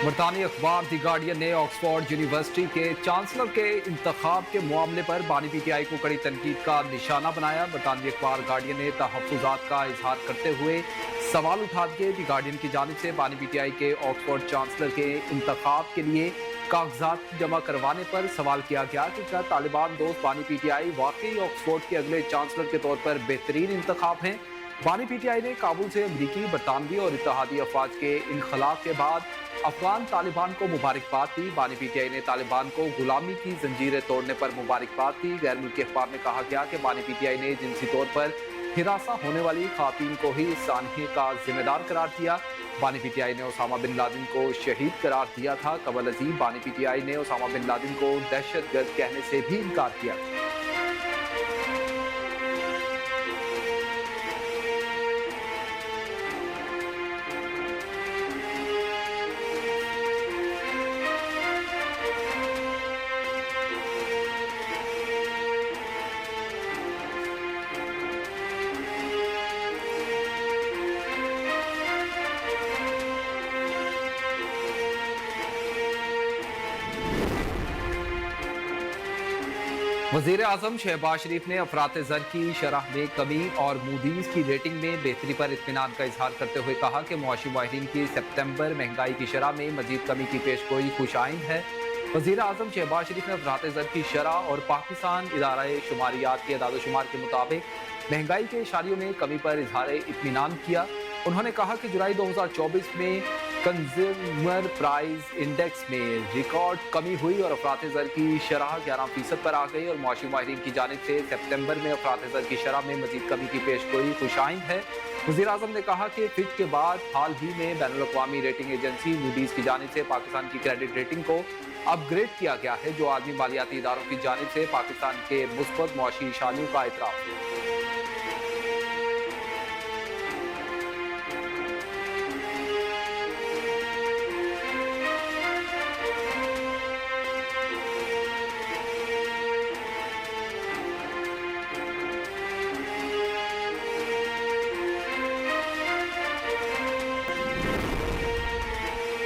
बरतानी अखबार दी गार्डियन ने Oxford university के चांसलर के इंतखाब के मामले पर बानी पीटीआई को कड़ी तनकीद का निशाना बनाया। बरतानवी अखबार गार्डियन ने तहफ्फुज़ात का इजहार करते हुए सवाल उठा दिए। दी गार्डियन की जानिब से बानी पीटीआई के ऑक्सफोर्ड चांसलर के इंतखाब के लिए कागजात जमा करवाने पर सवाल किया गया कि क्या तालिबान दोस्त बानी पीटीआई वाकई ऑक्सफोर्ड के अगले चांसलर के तौर पर बेहतरीन इंतखाब हैं। बानी पीटीआई ने काबुल से अमरीकी, बरतानवी और इत्तेहादी अफवाज के इनखलाब के बाद अफगान तालिबान को मुबारकबाद दी। बानी पीटीआई ने तालिबान को गुलामी की जंजीरें तोड़ने पर मुबारकबाद दी। गैर मुल्की अखबार में कहा गया कि बानी पीटीआई ने जिनसी तौर पर हिरासा होने वाली खातून को ही सानहे का जिम्मेदार करार दिया। बानी पीटीआई ने ओसामा बिन लादेन को शहीद करार दिया था। कमल अजीम बानी पीटीआई ने ओसामा बिन लादेन को दहशतगर्द कहने से भी इनकार किया। वज़ीर आज़म शहबाज शरीफ ने अफरात ज़र की शरह में कमी और मूडीज़ की रेटिंग में बेहतरी पर इत्मीनान का इजहार करते हुए कहा कि मुआशी माहिरीन की सितंबर महंगाई की शरह में मजीद कमी की पेशगोई खुशाइंद है। वज़ीर आज़म शहबाज शरीफ ने अफरात ज़र की शरह और पाकिस्तान इदारा शुमारियात के अदाद-ओ-शुमार के मुताबिक महंगाई के इशारियों में कमी पर इजहार इत्मीनान किया। उन्होंने कहा कि जुलाई 2024 में कंज्यूमर प्राइस इंडेक्स में रिकॉर्ड कमी हुई और अफरात ज़र की शरह 11% पर आ गई और मुआशी माहिरीन की जानिब से सितंबर में अफरात ज़र की शरह में मजीद कमी की पेशगोई खुशाइंद है। वज़ीर आज़म ने कहा कि फिच के बाद हाल ही में बैनुल-अक़वामी रेटिंग एजेंसी मूडीज़ की जानिब से पाकिस्तान की क्रेडिट रेटिंग को अपग्रेड किया गया है, जो आलमी मालियाती इदारों की जानिब से पाकिस्तान के मुस्बत मुआशी निशानियों का एतराफ़ है।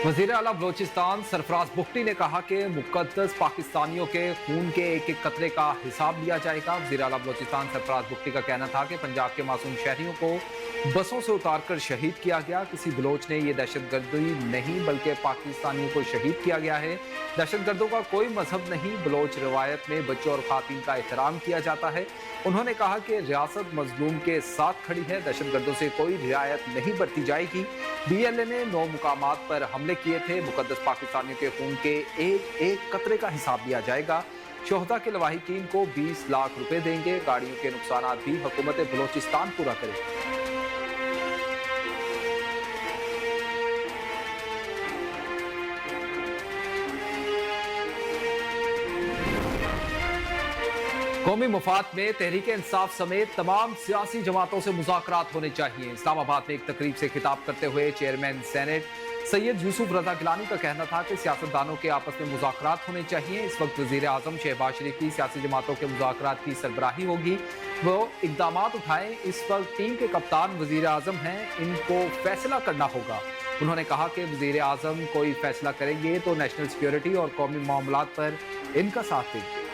वज़ीर आला बलोचिस्तान सरफराज बुख्ती ने कहा कि मुक़द्दस पाकिस्तानियों के खून के एक एक कतरे का हिसाब लिया जाएगा। वज़ीर आला बलोचिस्तान सरफराज बुख्ती का कहना था कि पंजाब के मासूम शहरियों को बसों से उतार कर शहीद किया गया। किसी बलोच ने यह दहशतगर्दी नहीं बल्कि पाकिस्तानियों को शहीद किया गया है। दहशतगर्दों का कोई मजहब नहीं। बलोच रवायत में बच्चों और खातून का एहतराम किया जाता है। उन्होंने कहा कि रियासत मजलूम के साथ खड़ी है। दहशतगर्दों से कोई रियायत नहीं बरती जाएगी। BLA ने 9 मुकामात पर हमले किए थे। मुकद्दस पाकिस्तानियों के खून के एक एक कतरे का हिसाब लिया जाएगा। शोहदा के लवाहिकीन को 20 लाख रुपए देंगे। गाड़ियों के नुकसान भी हुकूमत बलोचिस्तान पूरा करे। कौमी मुफाद में तहरीक इंसाफ समेत तमाम सियासी जमातों से मुज़ाकरात होने चाहिए। इस्लामाबाद में एक तकरीब से खिताब करते हुए चेयरमैन सेनेट सैयद यूसुफ रजा गिलानी का कहना था कि सियासतदानों के आपस में मुज़ाकरात होने चाहिए। इस वक्त वज़ीर आज़म शहबाज शरीफ की सियासी जमातों के मुज़ाकरात की सरबराही होगी। वो इक़दाम उठाएं। इस वक्त टीम के कप्तान वज़ीर आज़म हैं, इनको फैसला करना होगा। उन्होंने कहा कि वज़ीर आज़म कोई फैसला करेंगे तो नेशनल सिक्योरिटी और कौमी मामलात पर इनका साथ देंगे।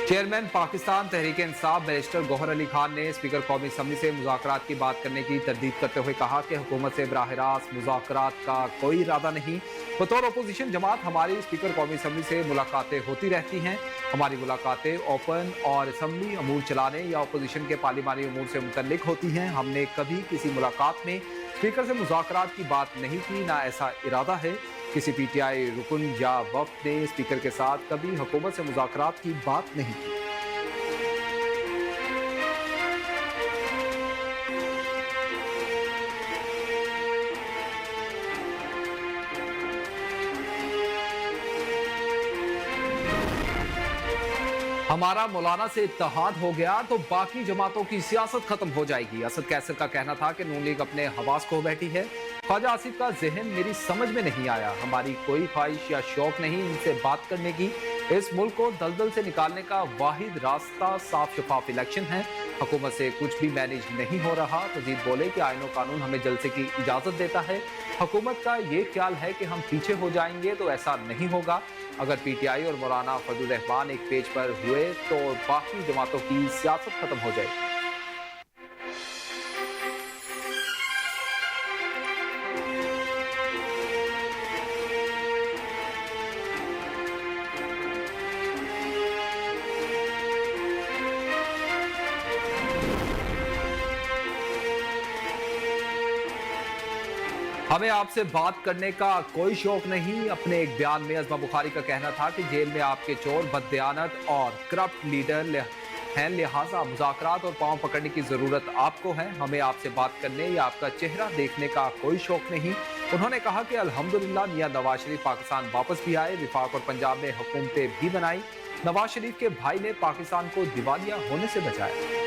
चेयरमैन पाकिस्तान तहरीक इंसाफ बैरिस्टर गौहर अली खान ने स्पीकर कौमी असम्बली से मुज़ाकरात की बात करने की तरदीद करते हुए कहा कि हुकूमत से बराह रास्त मुज़ाकरात का कोई इरादा नहीं। बतौर अपोजिशन जमात हमारी स्पीकर कौमी असम्बली से मुलाकातें होती रहती हैं। हमारी मुलाकातें ओपन और असम्बली अमूर चलाने या अपोजिशन के पार्लिमानी अमूर से मुतल्लिक होती हैं। हमने कभी किसी मुलाकात में स्पीकर से मुज़ाकरात की बात नहीं की, ना ऐसा इरादा है। किसी PTI रुकन या वफ्द ने स्पीकर के साथ कभी हुकूमत से मुज़ाकरात की बात नहीं की। हमारा मौलाना से इत्तेहाद हो गया तो बाकी जमातों की सियासत खत्म हो जाएगी। असद कैसर का कहना था कि नून लीग अपने हवास खो बैठी है। ख्वाजा आसिफ का जहन मेरी समझ में नहीं आया। हमारी कोई ख्वाहिश या शौक नहीं इनसे बात करने की। इस मुल्क को दलदल से निकालने का वाहिद रास्ता साफ शफाफ इलेक्शन है। हुकूमत से कुछ भी मैनेज नहीं हो रहा। मजीद बोले कि आईन और कानून हमें जलसे की इजाजत देता है। हुकूमत का ये ख्याल है कि हम पीछे हो जाएंगे तो ऐसा नहीं होगा। अगर पीटीआई और मौलाना फजल रहमान एक पेज पर हुए तो बाकी जमातों की सियासत खत्म हो जाएगी। हमें आपसे बात करने का कोई शौक नहीं। अपने एक बयान में अज़मा बुखारी का कहना था कि जेल में आपके चोर बददियानत और करप्ट लीडर हैं, लिहाजा मुज़ाकरात और पांव पकड़ने की ज़रूरत आपको है। हमें आपसे बात करने या आपका चेहरा देखने का कोई शौक नहीं। उन्होंने कहा कि अल्हम्दुलिल्लाह मियां नवाज शरीफ पाकिस्तान वापस भी आए, विफाक और पंजाब में हुकूमतें भी बनाई। नवाज शरीफ के भाई ने पाकिस्तान को दिवालिया होने से बचाया।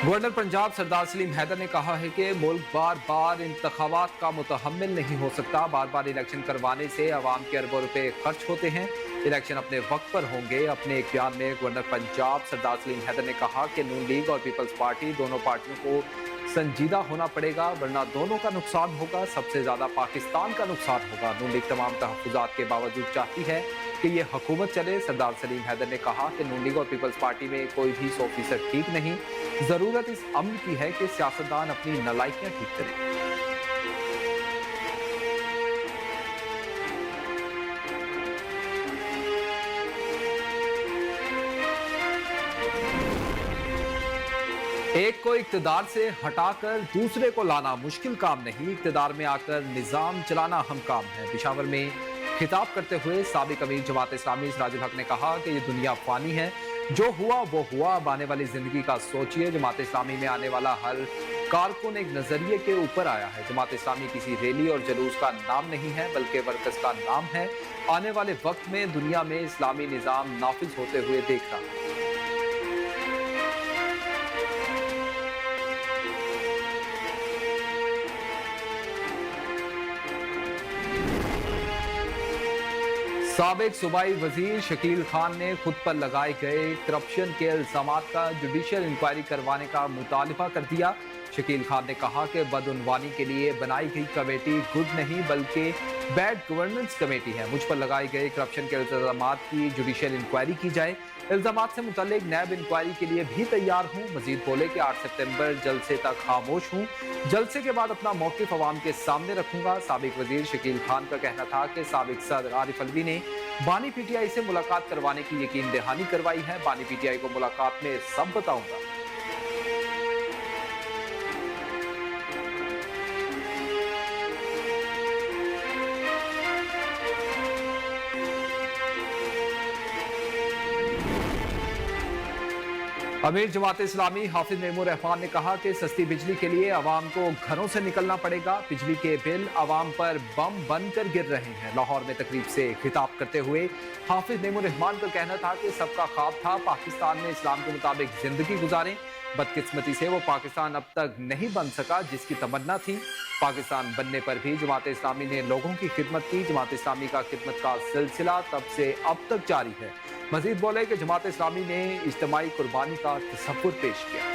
गवर्नर पंजाब सरदार सलीम हैदर ने कहा है कि मुल्क बार बार इंतखाबात का मुतहम्मिल नहीं हो सकता। बार बार इलेक्शन करवाने से अवाम के अरबों रुपए खर्च होते हैं। इलेक्शन अपने वक्त पर होंगे। अपने एक बयान में गवर्नर पंजाब सरदार सलीम हैदर ने कहा कि नून लीग और पीपल्स पार्टी दोनों पार्टियों को संजीदा होना पड़ेगा, वरना दोनों का नुकसान होगा। सबसे ज्यादा पाकिस्तान का नुकसान होगा। नून लीग तमाम तहफ्फुज़ात के बावजूद चाहती है कि ये हुकूमत चले। सरदार सलीम हैदर ने कहा कि नून लीग और पीपल्स पार्टी में कोई भी 100% ठीक नहीं। जरूरत इस अमन की है कि सियासतदान अपनी नालायकियां ठीक करें। एक को इक्तदार से हटाकर दूसरे को लाना मुश्किल काम नहीं, इक्तदार में आकर निजाम चलाना अहम काम है। पेशावर में खिताब करते हुए साबिक अमीर जमात इस्लामी सिराजुल हक ने कहा कि ये दुनिया फानी है, जो हुआ वो हुआ। अब आने वाली जिंदगी का सोचिए। जमात इस्लामी में आने वाला हर कारकुन एक नजरिए के ऊपर आया है। जमात इस्लामी किसी रैली और जलूस का नाम नहीं है, बल्कि वर्कर्स का नाम है। आने वाले वक्त में दुनिया में इस्लामी निजाम नाफिज होते हुए देख रहा है। साबिक सूबाई वजीर शकील खान ने खुद पर लगाए गए करप्शन के इल्जामात का जुडिशियल इंक्वायरी करवाने का मुतालबा कर दिया। शकील खान ने कहा कि बदउनवानी के लिए बनाई गई कमेटी गुड नहीं बल्कि बैड गवर्नेंस कमेटी है। मुझ पर लगाए गए करप्शन के इल्जामात की जुडिशियल इंक्वायरी की जाए। इल्जामात से मुतल्लिक नैब इंक्वायरी के लिए भी तैयार हूँ। मजीद बोले कि 8 सितंबर जलसे तक खामोश हूँ। जलसे के बाद अपना मौकिफ अवाम के सामने रखूंगा। साबिक वजीर शकील खान का कहना था कि साबिक सदर आरिफ अलवी ने बानी पीटीआई से मुलाकात करवाने की यकीन दहानी करवाई है। बानी पीटीआई को मुलाकात में सब बताऊंगा। अमीर जमात इस्लामी हाफिज मेमूर रहमान ने कहा कि सस्ती बिजली के लिए अवाम को घरों से निकलना पड़ेगा। बिजली के बिल अवाम पर बम बनकर गिर रहे हैं। लाहौर में तकरीब से खिताब करते हुए हाफिज मेमूर रहमान का कहना था कि सबका ख्वाब था पाकिस्तान में इस्लाम के मुताबिक जिंदगी गुजारें। बदकिस्मती से वो पाकिस्तान अब तक नहीं बन सका जिसकी तमन्ना थी। पाकिस्तान बनने पर भी जमात इस्लामी ने लोगों की खिदमत की। जमात इस्लामी का खिदमत का सिलसिला तब से अब तक जारी है। मजीद बोले कि जमात इस्लामी ने इज्तिमाई कुर्बानी का तसव्वुर पेश किया।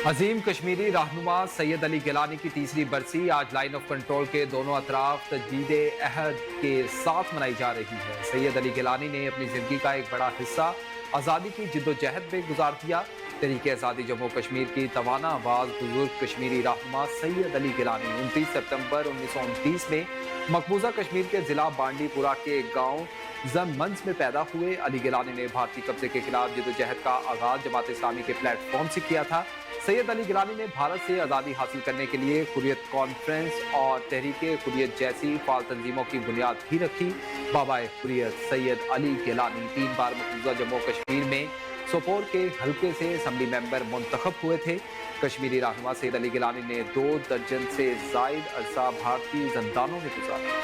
अजीम कश्मीरी रहनुमा सैयद अली गिलानी की तीसरी बरसी आज लाइन ऑफ कंट्रोल के दोनों अतराफ तजदीद अहद के साथ मनाई जा रही है। सैयद अली गिलानी ने अपनी जिंदगी का एक बड़ा हिस्सा आज़ादी की जिद्दोजहद में गुजार दिया। तहरीक आज़ादी जम्मू कश्मीर की तवाना आवाज बुजुर्ग कश्मीरी रहनुमा सैयद अली गिलानी 29 सितंबर 1929 में मकबूजा कश्मीर के जिला बांडीपुरा के गांव जममंज में पैदा हुए। अली गिलानी ने भारतीय कब्जे के खिलाफ जिद्दोजहद का आगाज जमात इस्लामी के प्लेटफॉर्म से किया था। सैयद अली गिलानी ने भारत से आज़ादी हासिल करने के लिए हुर्रियत कॉन्फ्रेंस और तहरीक हुर्रियत जैसी फाल तंजीमों की बुनियाद भी रखी। बाबा हुर्रियत सैयद अली गिलानी 3 बार मकबूजा जम्मू कश्मीर में सोपोर के हल्के से असम्बली मेंबर मुंतखब हुए थे। कश्मीरी रहनुमा सैयद अली गिलानी ने 2 दर्जन से जायद अरसा भारतीय जंदानों में गुजारा।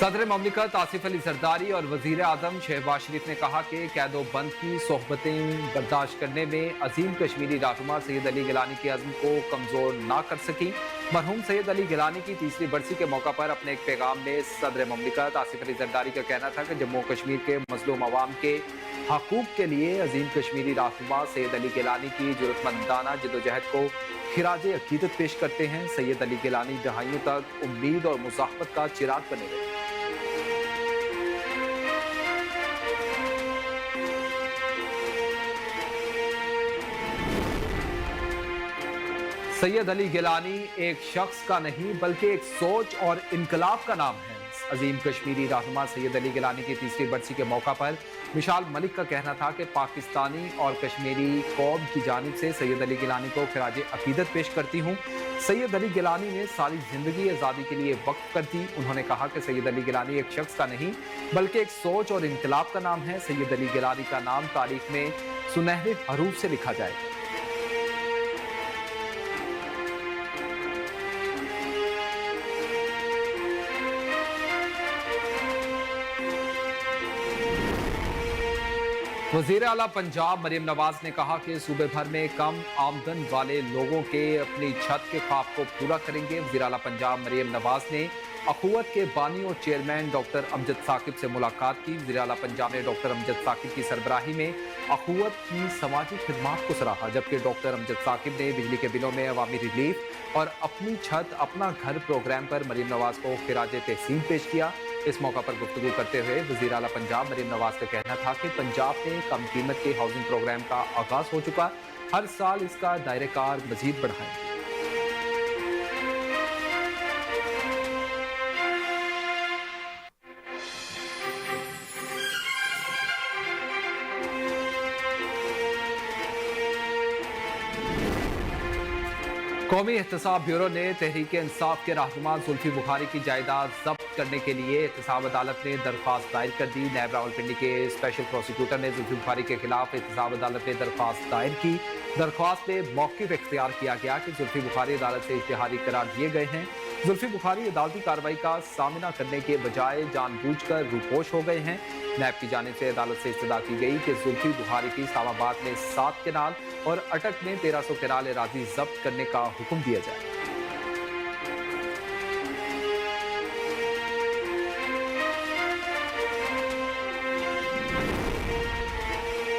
सदर ममलिकत आसिफ अली जरदारी और वजीर आजम शहबाज शरीफ ने कहा कि कैदो बंद की सोहबतें बर्दाश्त करने में अजीम कश्मीरी रहनुमा सैयद अली गिलानी के अज़्म को कमज़ोर ना कर सकी। मरहूम सैयद अली गिलानी की 3री बरसी के मौका पर अपने एक पैगाम में सदर ममलिकत आसिफ अली जरदारी का कहना था कि जम्मू कश्मीर के मजलूम अवाम के हकूक़ के लिए अजीम कश्मीरी रहनुमा सैयद अली गिलानी की ज़रूरतमंदाना जदोजहद को खिराज अकीदत पेश करते हैं। सैयद अली गिलानी दहाइयों तक उम्मीद और मुज़ाहमत का चिराग बने रहे। सैयद अली गिलानी एक शख्स का नहीं बल्कि एक सोच और इनकलाब का नाम है। अजीम कश्मीरी रहनुमा सैयद अली गिलानी की 3री बरसी के मौका पर विशाल मलिक का कहना था कि पाकिस्तानी और कश्मीरी कौम की जानिब से सैयद अली गिलानी को खिराज अकीदत पेश करती हूँ। सैयद अली गिलानी ने सारी जिंदगी आज़ादी के लिए वक्फ कर दी। उन्होंने कहा कि सैयद अली गिलानी एक शख्स का नहीं बल्कि एक सोच और इनकलाब का नाम है। सैयद अली गिलानी का नाम तारीख में सुनहरे हरूफ से लिखा जाएगा। वज़ीर आला पंजाब मरियम नवाज ने कहा कि सूबे भर में कम आमदन वाले लोगों के अपनी छत के ख्वाब को पूरा करेंगे। वज़ीर आला पंजाब मरियम नवाज ने अखुवत के बानी और चेयरमैन डॉक्टर अमजद साकिब से मुलाकात की। वज़ीर आला पंजाब ने डॉक्टर अमजद साकिब की सरबराही में अखुवत की समाजी खिदमात को सराहा, जबकि डॉक्टर अमजद साकिब ने बिजली के बिलों में अवामी रिलीफ और अपनी छत अपना घर प्रोग्राम पर मरियम नवाज को खिराज तहसीन पेश किया। इस मौका पर गुफ्तगू करते हुए वज़ीर आला पंजाब मरियम नवाज का कहना था कि पंजाब में कम कीमत के हाउसिंग प्रोग्राम का आगाज हो चुका, हर साल इसका दायरेकार मजीद बढ़ाएंगे। कौमी एहतसाब ब्यूरो ने तहरीक इंसाफ के रहनुमा जुल्फी बुखारी की जायदाद जब्त करने के लिए एहतसाब अदालत में दरख्वास्त दायर कर दी। नायब रावलपिंडी के स्पेशल प्रोसिक्यूटर ने जुल्फी बुखारी के खिलाफ एहतसाब अदालत में दरख्वास्त दायर की। दरख्वास्त में मौक़िफ़ इख्तियार किया गया कि जुल्फी बुखारी अदालत से इश्तिहारी करार दिए गए हैं। जुल्फी बुखारी अदालती कार्रवाई का सामना करने के बजाय जानबूझकर रूपोश हो गए हैं। नैब की जानिब से अदालत से इस्तदा की गई कि जुल्फी बुखारी की इस्लामाबाद में 7 केनाल और अटक में 1300 केनाल अराज़ी जब्त करने का हुक्म दिया जाए।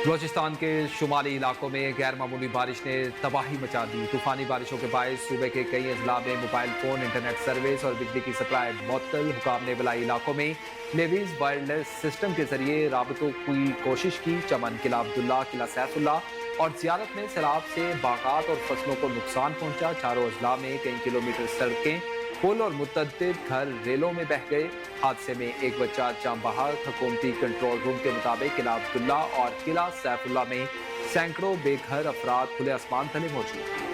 बलूचिस्तान के शुमाली इलाकों में गैर मामूली बारिश ने तबाही मचा दी। तूफानी बारिशों के बायस सूबे के कई अजला में मोबाइल फोन, इंटरनेट सर्विस और बिजली की सप्लाई मुअत्तल। हुकाम ने बलाई इलाकों में लेवीज वायरलेस सिस्टम के जरिए राबतों की कोशिश की। चमन, किला अब्दुल्ला, किला सैफुल्लाह और जियारत में सैलाब से बागात और फसलों को नुकसान पहुंचा। चारों अजला में कई किलोमीटर सड़कें, पुल और मुतअद्दिद घर रेलों में बह गए। हादसे में एक बच्चा जाम बहाक। हुकूमती कंट्रोल रूम के मुताबिक किला अब्दुल्ला और किला सैफुल्लाह में सैकड़ों बेघर अफराद खुले आसमान तले मौजूद।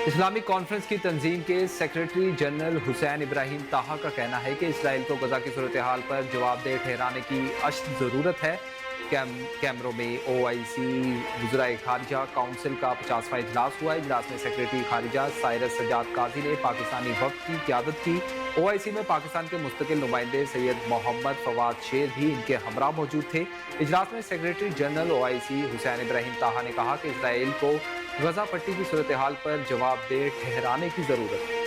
इस्लामिक कॉन्फ्रेंस की तंजीम के सेक्रेटरी जनरल हुसैन इब्राहिम ताहा का कहना है कि इसराइल को गजा की सूरत हाल पर जवाबदेह ठहराने की अशद ज़रूरत है। कैमरों में OIC वज़राए खारिजा काउंसिल का 50वां इजलास हुआ। इजलास में सेक्रेटरी खारिजा साइरस सजाद काजी ने पाकिस्तानी वफ़द की क़यादत की। OIC में पाकिस्तान के मुस्तकिल नुमाइंदे सैयद मोहम्मद फवाद शेर भी इनके हमरा मौजूद थे। इजलास में secretary general OIC Hussain Ibrahim ताहा ने कहा कि इसराइल को गजा पट्टी की सूरत हाल पर जवाबदेह ठहराने की ज़रूरत है।